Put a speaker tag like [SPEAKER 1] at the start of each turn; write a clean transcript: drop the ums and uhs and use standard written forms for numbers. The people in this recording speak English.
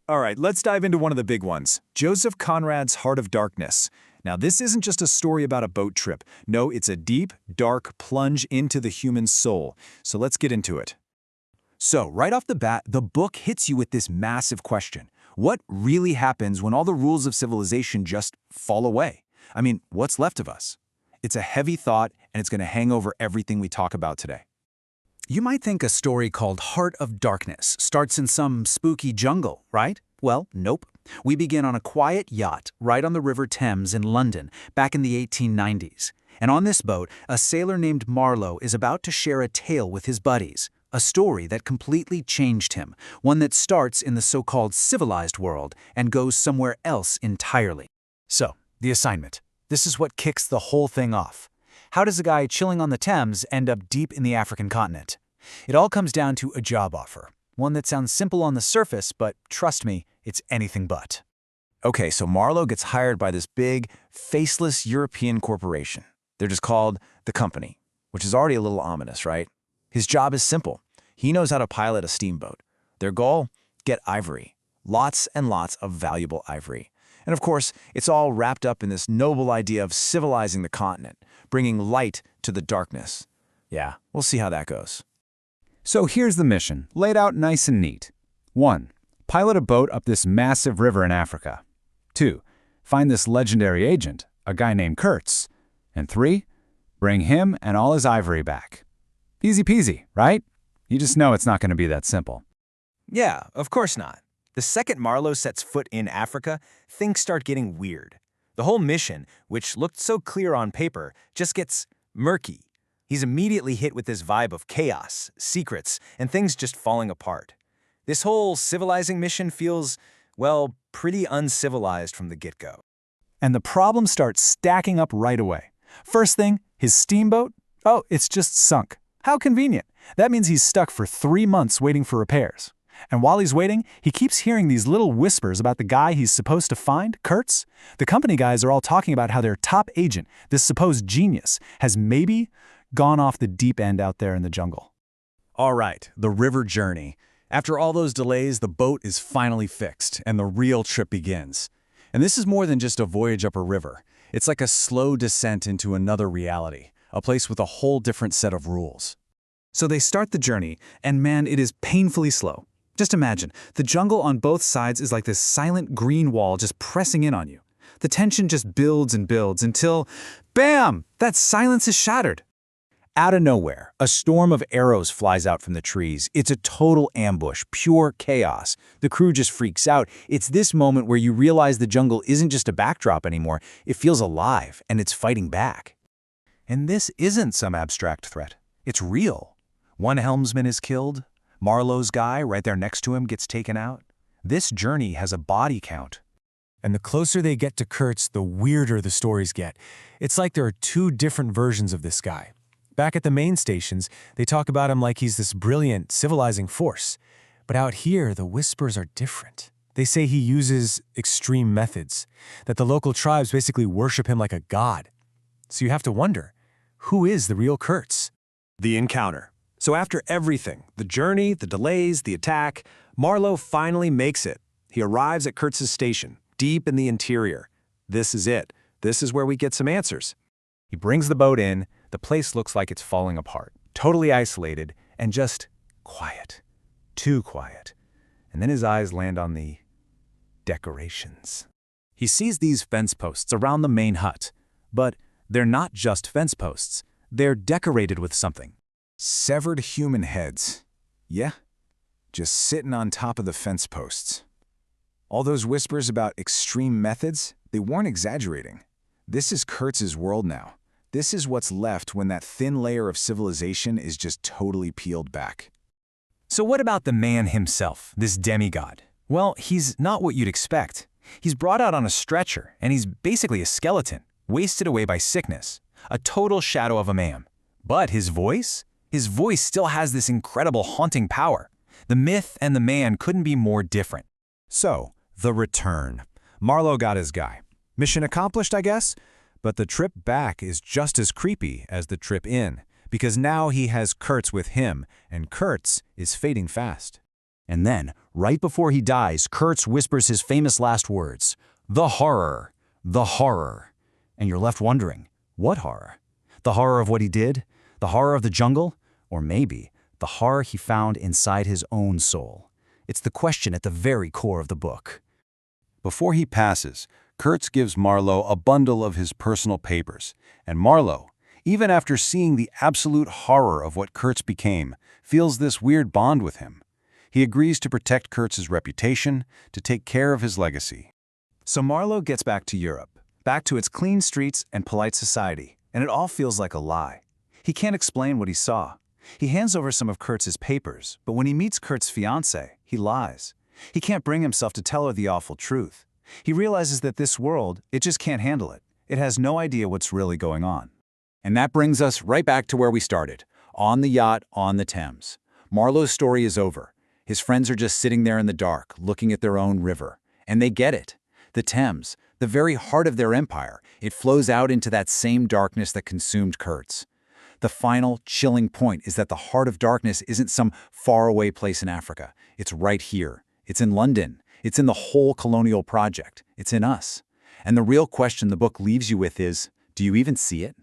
[SPEAKER 1] All right, let's dive into one of the big ones, Joseph Conrad's Heart of Darkness. Now, this isn't just a story about a boat trip. No, it's a deep, dark plunge into the human soul. So let's get into it. So, right off the bat, the book hits you with this massive question. What really happens when all the rules of civilization just fall away? I mean, what's left of us? It's a heavy thought, and it's going to hang over everything we talk about today.
[SPEAKER 2] You might think a story called Heart of Darkness starts in some spooky jungle, right? Well, nope. We begin on a quiet yacht right on the River Thames in London back in the 1890s. And on this boat, a sailor named Marlowe is about to share a tale with his buddies, a story that completely changed him, one that starts in the so-called civilized world and goes somewhere else entirely.
[SPEAKER 1] So, the assignment. This is what kicks the whole thing off. How does a guy chilling on the Thames end up deep in the African continent? It all comes down to a job offer. One that sounds simple on the surface, but trust me, it's anything but. Okay, so Marlowe gets hired by this big, faceless European corporation. They're just called the Company, which is already a little ominous, right? His job is simple. He knows how to pilot a steamboat. Their goal? Get ivory. Lots and lots of valuable ivory. And of course, it's all wrapped up in this noble idea of civilizing the continent, bringing light to the darkness. Yeah, we'll see how that goes.
[SPEAKER 3] So here's the mission, laid out nice and neat. 1. Pilot a boat up this massive river in Africa. 2. Find this legendary agent, a guy named Kurtz. And 3. Bring him and all his ivory back. Easy peasy, right? You just know it's not going to be that simple.
[SPEAKER 4] Yeah, of course not. The second Marlowe sets foot in Africa, things start getting weird. The whole mission, which looked so clear on paper, just gets murky. He's immediately hit with this vibe of chaos, secrets, and things just falling apart. This whole civilizing mission feels, well, pretty uncivilized from the get-go.
[SPEAKER 1] And the problems start stacking up right away. First thing, his steamboat? Oh, it's just sunk. How convenient. That means he's stuck for 3 months waiting for repairs. And while he's waiting, he keeps hearing these little whispers about the guy he's supposed to find, Kurtz. The company guys are all talking about how their top agent, this supposed genius, has maybe gone off the deep end out there in the jungle. All right, the river journey. After all those delays, the boat is finally fixed, and the real trip begins. And this is more than just a voyage up a river. It's like a slow descent into another reality, a place with a whole different set of rules. So they start the journey, and man, it is painfully slow. Just imagine, the jungle on both sides is like this silent green wall just pressing in on you. The tension just builds and builds until, bam! That silence is shattered. Out of nowhere, a storm of arrows flies out from the trees. It's a total ambush, pure chaos. The crew just freaks out. It's this moment where you realize the jungle isn't just a backdrop anymore. It feels alive, and it's fighting back. And this isn't some abstract threat. It's real. One helmsman is killed. Marlowe's guy, right there next to him, gets taken out. This journey has a body count. And the closer they get to Kurtz, the weirder the stories get. It's like there are 2 different versions of this guy. Back at the main stations, they talk about him like he's this brilliant, civilizing force. But out here, the whispers are different. They say he uses extreme methods, that the local tribes basically worship him like a god. So you have to wonder, who is the real Kurtz? The encounter. So after everything, the journey, the delays, the attack, Marlowe finally makes it. He arrives at Kurtz's station, deep in the interior. This is it. This is where we get some answers. He brings the boat in. The place looks like it's falling apart, totally isolated, and just quiet. Too quiet. And then his eyes land on the decorations. He sees these fence posts around the main hut, but they're not just fence posts. They're decorated with something. Severed human heads. Yeah, just sitting on top of the fence posts. All those whispers about extreme methods, they weren't exaggerating. This is Kurtz's world now. This is what's left when that thin layer of civilization is just totally peeled back. So what about the man himself, this demigod? Well, he's not what you'd expect. He's brought out on a stretcher, and he's basically a skeleton, wasted away by sickness, a total shadow of a man. But his voice? His voice still has this incredible haunting power. The myth and the man couldn't be more different. So, the return. Marlowe got his guy. Mission accomplished, I guess? But the trip back is just as creepy as the trip in, because now he has Kurtz with him, and Kurtz is fading fast. And then,
[SPEAKER 2] Right before he dies, Kurtz whispers his famous last words, "The horror, the horror." And you're left wondering, what horror? The horror of what he did? The horror of the jungle? Or maybe the horror he found inside his own soul? It's the question at the very core of the book.
[SPEAKER 5] Before he passes, Kurtz gives Marlowe a bundle of his personal papers, and Marlowe, even after seeing the absolute horror of what Kurtz became, feels this weird bond with him. He agrees to protect Kurtz's reputation, to take care of his legacy.
[SPEAKER 1] So Marlowe gets back to Europe, back to its clean streets and polite society, and it all feels like a lie. He can't explain what he saw. He hands over some of Kurtz's papers, but when he meets Kurtz's fiancée, he lies. He can't bring himself to tell her the awful truth. He realizes that this world, it just can't handle it. It has no idea what's really going on.
[SPEAKER 3] And that brings us right back to where we started, on the yacht on the Thames. Marlowe's story is over. His friends are just sitting there in the dark, looking at their own river. And they get it. The Thames, the very heart of their empire, it flows out into that same darkness that consumed Kurtz. The final, chilling point is that the heart of darkness isn't some faraway place in Africa. It's right here. It's in London. It's in the whole colonial project. It's in us. And the real question the book leaves you with is, do you even see it?